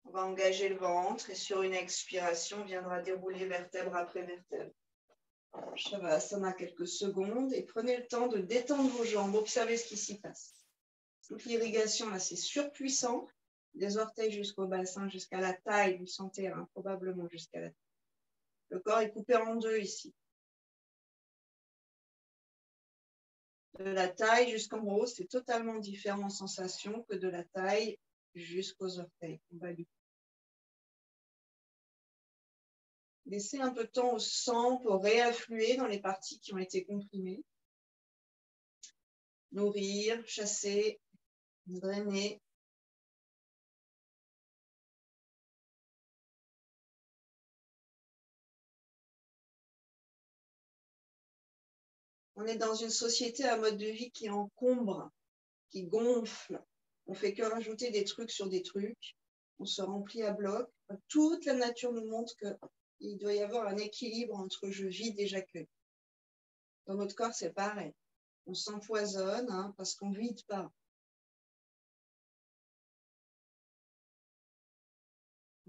Speaker 1: On va engager le ventre et sur une expiration, on viendra dérouler vertèbre après vertèbre. Shavasana quelques secondes et prenez le temps de détendre vos jambes. Observez ce qui s'y passe. Toute l'irrigation, là, c'est surpuissant. Des orteils jusqu'au bassin, jusqu'à la taille, vous sentez hein, probablement jusqu'à la taille. Le corps est coupé en deux ici. De la taille jusqu'en haut, c'est totalement différent en sensation que de la taille jusqu'aux orteils. Laissez un peu de temps au sang pour réaffluer dans les parties qui ont été comprimées. Nourrir, chasser, drainer. On est dans une société à mode de vie qui encombre, qui gonfle. On fait que rajouter des trucs sur des trucs. On se remplit à bloc. Toute la nature nous montre qu'il doit y avoir un équilibre entre je vide et j'accueille. Dans notre corps, c'est pareil. On s'empoisonne hein, parce qu'on ne vide pas.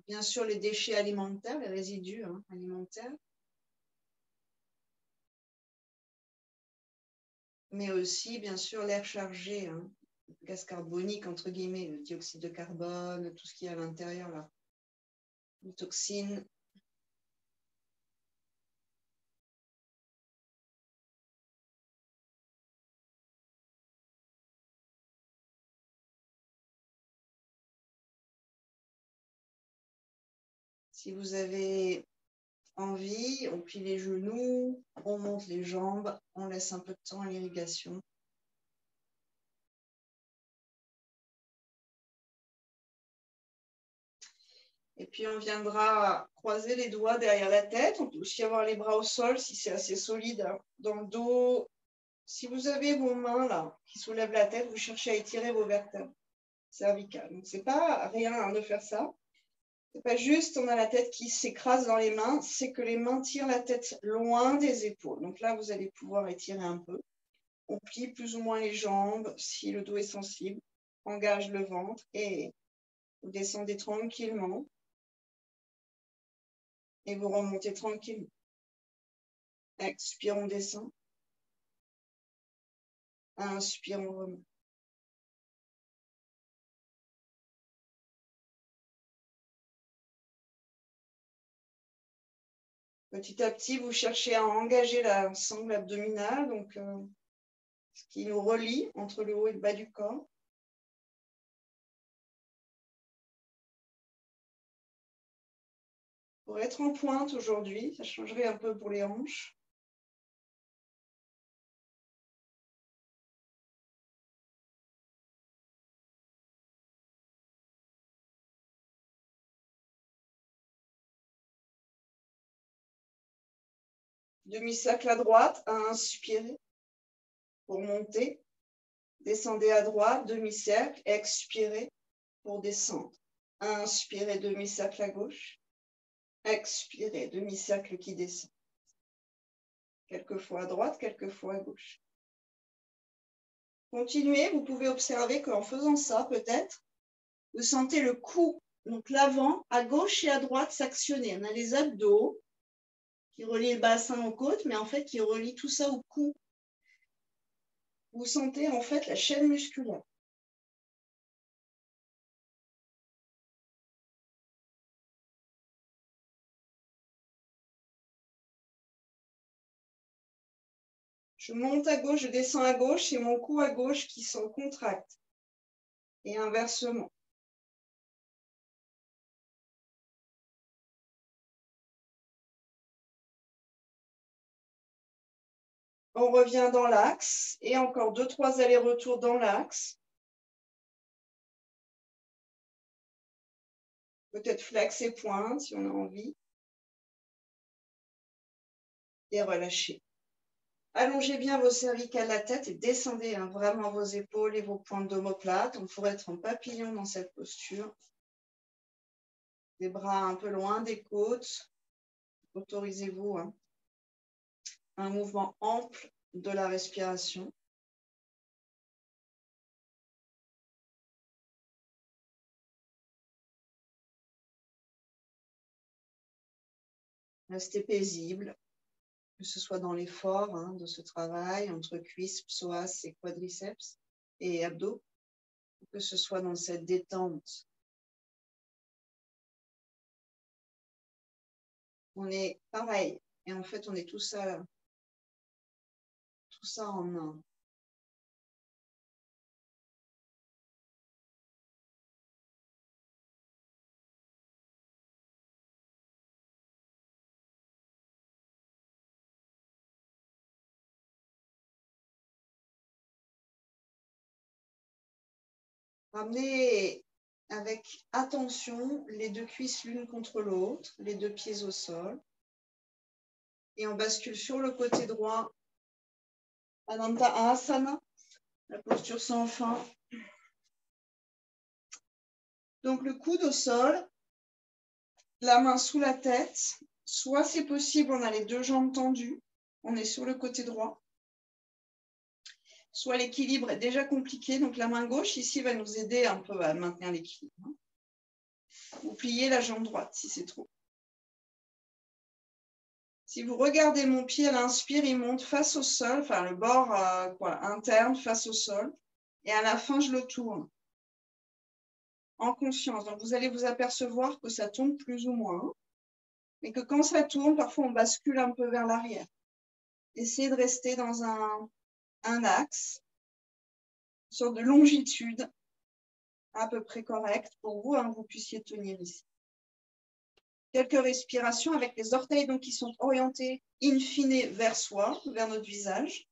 Speaker 1: Bien sûr, les déchets alimentaires, les résidus hein, alimentaires, mais aussi, bien sûr, l'air chargé, hein, le gaz carbonique, entre guillemets, le dioxyde de carbone, tout ce qui est à l'intérieur, là, les toxines. Si vous avez envie, on plie les genoux, on monte les jambes, on laisse un peu de temps à l'irrigation. Et puis, on viendra croiser les doigts derrière la tête. On peut aussi avoir les bras au sol si c'est assez solide hein, dans le dos. Si vous avez vos mains là qui soulèvent la tête, vous cherchez à étirer vos vertèbres cervicales. Donc, c'est pas rien hein, de faire ça. C'est pas juste on a la tête qui s'écrase dans les mains, c'est que les mains tirent la tête loin des épaules. Donc là, vous allez pouvoir étirer un peu. On plie plus ou moins les jambes si le dos est sensible. Engage le ventre et vous descendez tranquillement. Et vous remontez tranquillement. Expire, on descend. Inspire, on remonte. Petit à petit, vous cherchez à engager la sangle abdominale, donc ce qui nous relie entre le haut et le bas du corps. Pour être en pointe aujourd'hui, ça changerait un peu pour les hanches. Demi-cercle à droite, inspirez pour monter. Descendez à droite, demi-cercle, expirez pour descendre. Inspirez, demi-cercle à gauche. Expirez, demi-cercle qui descend. Quelquefois à droite, quelquefois à gauche. Continuez, vous pouvez observer qu'en faisant ça, peut-être, vous sentez le cou, donc l'avant, à gauche et à droite s'actionner. On a les abdos qui relient le bassin aux côtes, mais en fait qui relient tout ça au cou. Vous sentez en fait la chaîne musculaire. Je monte à gauche, je descends à gauche, c'est mon cou à gauche qui se contracte. Et inversement. On revient dans l'axe et encore 2-3 allers-retours dans l'axe. Peut-être flex et pointe si on a envie. Et relâchez. Allongez bien vos cervicales, la tête et descendez vraiment vos épaules et vos pointes d'omoplate. On pourrait être en papillon dans cette posture. Des bras un peu loin des côtes. Autorisez-vous un mouvement ample de la respiration. Restez paisible, que ce soit dans l'effort de ce travail entre cuisses, psoas et quadriceps et abdos, que ce soit dans cette détente. On est pareil, et en fait on est tout ça en un. Ramenez avec attention les deux cuisses l'une contre l'autre, les deux pieds au sol. Et on bascule sur le côté droit, Ananta Asana, la posture sans fin. Donc le coude au sol, la main sous la tête. Soit c'est possible, on a les deux jambes tendues, on est sur le côté droit. Soit l'équilibre est déjà compliqué, donc la main gauche ici va nous aider un peu à maintenir l'équilibre. Vous pliez la jambe droite si c'est trop. Si vous regardez mon pied à l'inspire, il monte face au sol, enfin le bord interne face au sol. Et à la fin, je le tourne en conscience. Donc, vous allez vous apercevoir que ça tourne plus ou moins. Mais que quand ça tourne, parfois, on bascule un peu vers l'arrière. Essayez de rester dans un axe, une sorte de longitude à peu près correcte pour vous, que vous puissiez tenir ici. Quelques respirations avec les orteils donc, qui sont orientés in fine vers soi, vers notre visage.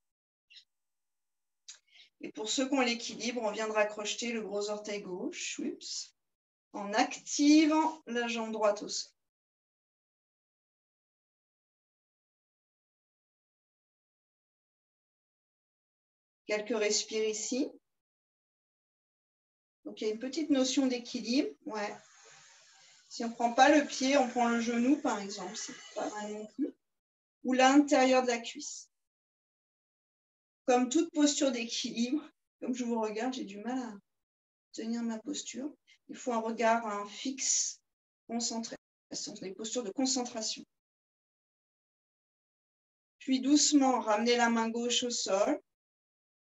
Speaker 1: Et pour ceux qui ont l'équilibre, on viendra crocheter le gros orteil gauche, oups, en activant la jambe droite au sol. Quelques respires ici. Donc, il y a une petite notion d'équilibre. Ouais. Si on ne prend pas le pied, on prend le genou, par exemple. C'est pas mal non plus. Ou l'intérieur de la cuisse. Comme toute posture d'équilibre, comme je vous regarde, j'ai du mal à tenir ma posture. Il faut un regard fixe, concentré. Ce sont des postures de concentration. Puis doucement, ramenez la main gauche au sol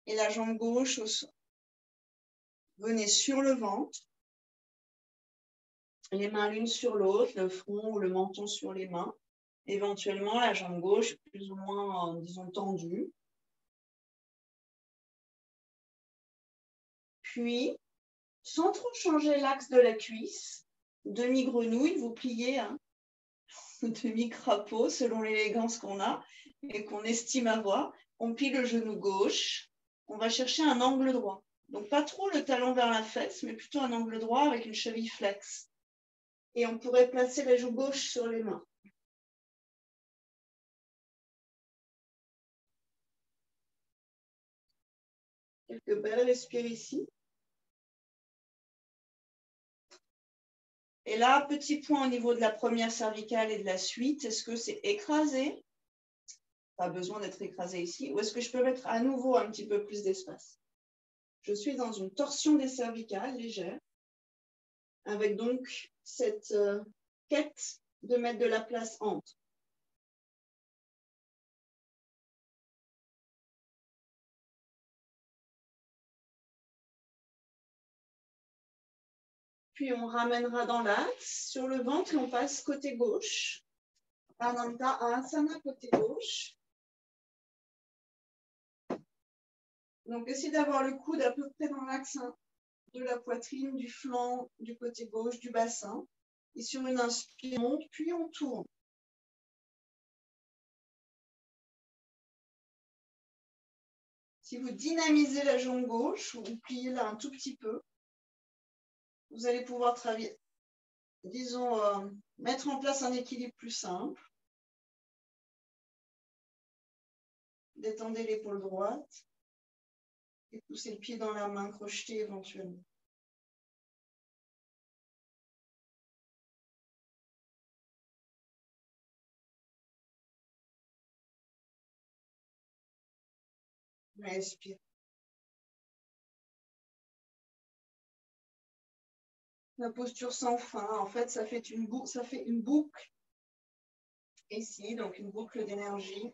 Speaker 1: et la jambe gauche au sol. Venez sur le ventre, les mains l'une sur l'autre, le front ou le menton sur les mains. Éventuellement, la jambe gauche plus ou moins, disons, tendue. Puis, sans trop changer l'axe de la cuisse, demi-grenouille, vous pliez, demi-crapaud, selon l'élégance qu'on a et qu'on estime avoir. On plie le genou gauche. On va chercher un angle droit. Donc, pas trop le talon vers la fesse, mais plutôt un angle droit avec une cheville flex. Et on pourrait placer la joue gauche sur les mains. Quelques belles respires ici. Et là, petit point au niveau de la première cervicale et de la suite. Est-ce que c'est écrasé? Pas besoin d'être écrasé ici. Ou est-ce que je peux mettre à nouveau un petit peu plus d'espace? Je suis dans une torsion des cervicales légère, avec donc cette quête de mettre de la place entre. Puis on ramènera dans l'axe, sur le ventre, et on passe côté gauche. Ananta Asana côté gauche. Donc essayez d'avoir le coude à peu près dans l'axe de la poitrine, du flanc, du côté gauche, du bassin. Et sur une inspire, on monte, puis on tourne. Si vous dynamisez la jambe gauche, vous pliez là un tout petit peu, vous allez pouvoir travailler, disons, mettre en place un équilibre plus simple. Détendez l'épaule droite et poussez le pied dans la main, crochetez éventuellement. Respire. La posture sans fin, en fait, ça fait une boucle ici, donc une boucle d'énergie.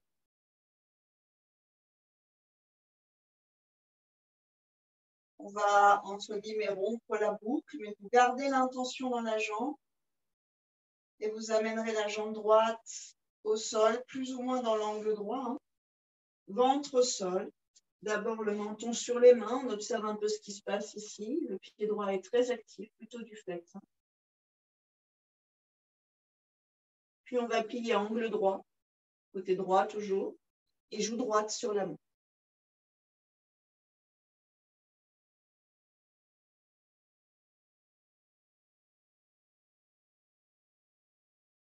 Speaker 1: On va, entre guillemets, rompre la boucle, mais vous gardez l'intention dans la jambe et vous amènerez la jambe droite au sol, plus ou moins dans l'angle droit. Hein. Ventre au sol. D'abord le menton sur les mains, on observe un peu ce qui se passe ici. Le pied droit est très actif, plutôt du flex. Hein. Puis on va plier angle droit, côté droit toujours, et joue droite sur la main.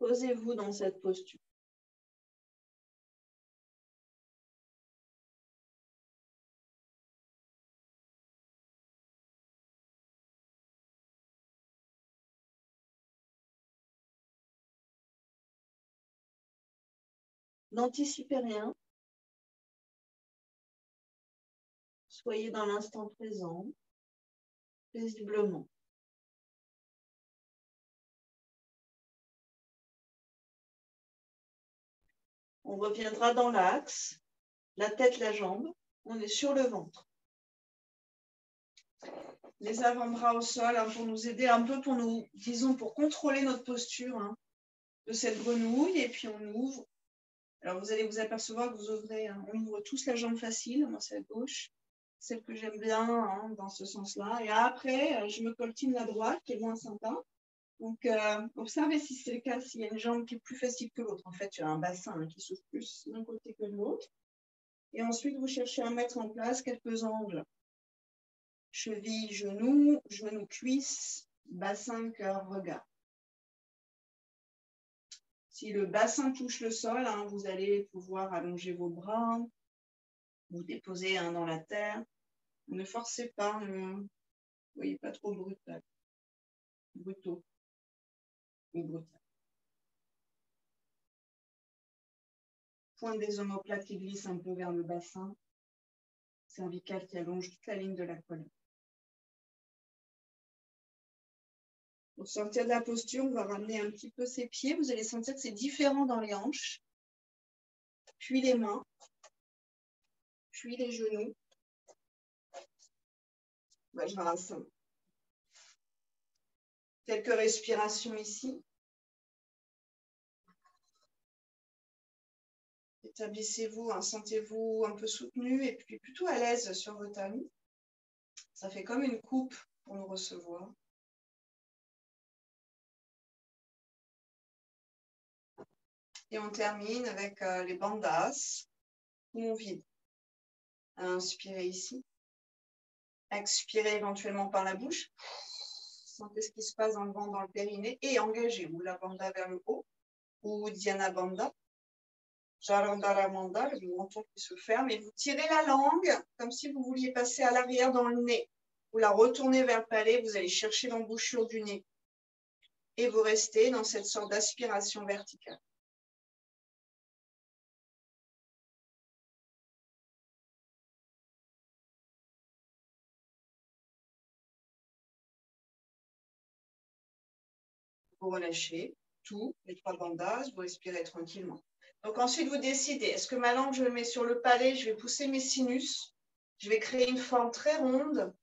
Speaker 1: Posez-vous dans cette posture. N'anticipez rien. Soyez dans l'instant présent, paisiblement. On reviendra dans l'axe, la tête, la jambe. On est sur le ventre. Les avant-bras au sol hein, pour nous aider un peu, pour nous, disons, pour contrôler notre posture hein, de cette grenouille. Et puis on ouvre. Alors vous allez vous apercevoir que vous ouvrez, hein, on ouvre tous la jambe facile, moi c'est à gauche, celle que j'aime bien hein, dans ce sens-là. Et après, je me coltine la droite qui est moins sympa. Donc, observez si c'est le cas, s'il y a une jambe qui est plus facile que l'autre. En fait, il y a un bassin hein, qui s'ouvre plus d'un côté que de l'autre. Et ensuite, vous cherchez à mettre en place quelques angles. Cheville, genou, genou, cuisse, bassin, cœur, regard. Si le bassin touche le sol, hein, vous allez pouvoir allonger vos bras, vous déposer hein, dans la terre. Ne forcez pas, ne voyez pas trop brutaux ou brutal. Pointe des omoplates qui glisse un peu vers le bassin, cervical qui allonge toute la ligne de la colonne. Pour sortir de la posture, on va ramener un petit peu ses pieds. Vous allez sentir que c'est différent dans les hanches. Puis les mains, puis les genoux. Vajrasana. Quelques respirations ici. Établissez-vous, hein, sentez-vous un peu soutenu et puis plutôt à l'aise sur vos talons. Ça fait comme une coupe pour nous recevoir. Et on termine avec les bandhas, où on vide. Inspirez ici. Expirez éventuellement par la bouche. Sentez ce qui se passe dans le ventre, dans le périnée et engagez-vous la bandha vers le haut ou Dhyana Bandha. Jarandaramanda, le menton qui se ferme, et vous tirez la langue comme si vous vouliez passer à l'arrière dans le nez. Vous la retournez vers le palais, vous allez chercher l'embouchure du nez. Et vous restez dans cette sorte d'aspiration verticale. Vous relâchez tout, les 3 bandages, vous respirez tranquillement. Donc ensuite, vous décidez, est-ce que ma langue, je le mets sur le palais, je vais pousser mes sinus, je vais créer une forme très ronde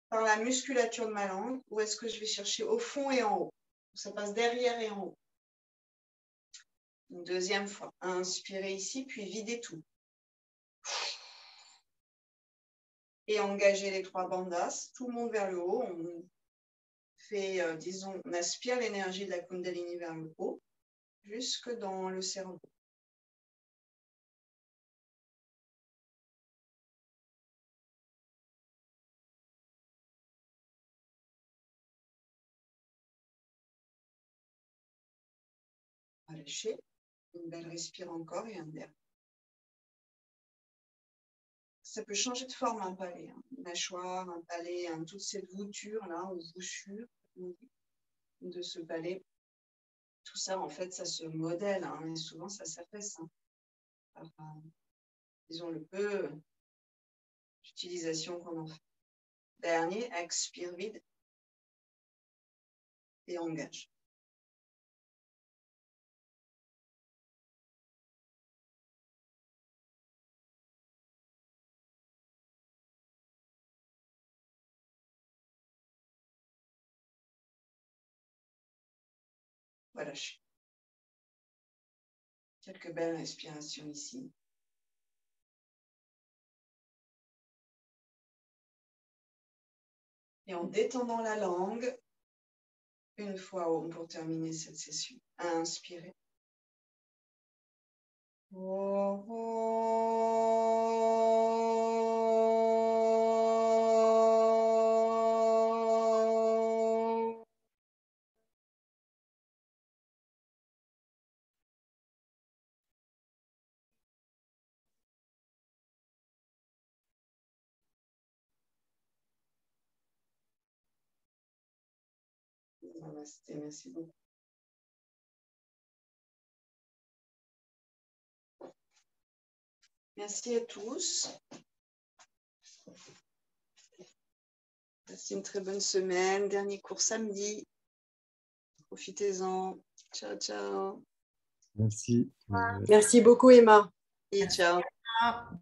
Speaker 1: par la musculature de ma langue, ou est-ce que je vais chercher au fond et en haut? Ça passe derrière et en haut. Une deuxième fois, inspirez ici, puis videz tout. Et engagez les 3 bandas, tout monte vers le haut, on fait, disons, on aspire l'énergie de la Kundalini vers le haut, jusque dans le cerveau. Relâchez, une belle respire encore et un dernier. Ça peut changer de forme un palais, hein. Une mâchoire, un palais, hein, toute cette vouture là, ou bouchure de ce palais. Tout ça, en fait, ça se modèle, hein, et souvent ça s'affaisse. Hein. Disons le peu d'utilisation qu'on en fait. Dernier, expire vide et engage. Voilà. Quelques belles respirations ici. Et en détendant la langue, une fois pour terminer cette session, inspirez. Namasté, merci beaucoup. Merci à tous. Passez une très bonne semaine. Dernier cours samedi. Profitez-en. Ciao, ciao.
Speaker 2: Merci.
Speaker 3: Merci beaucoup, Emma.
Speaker 1: Et ciao.
Speaker 3: Ciao.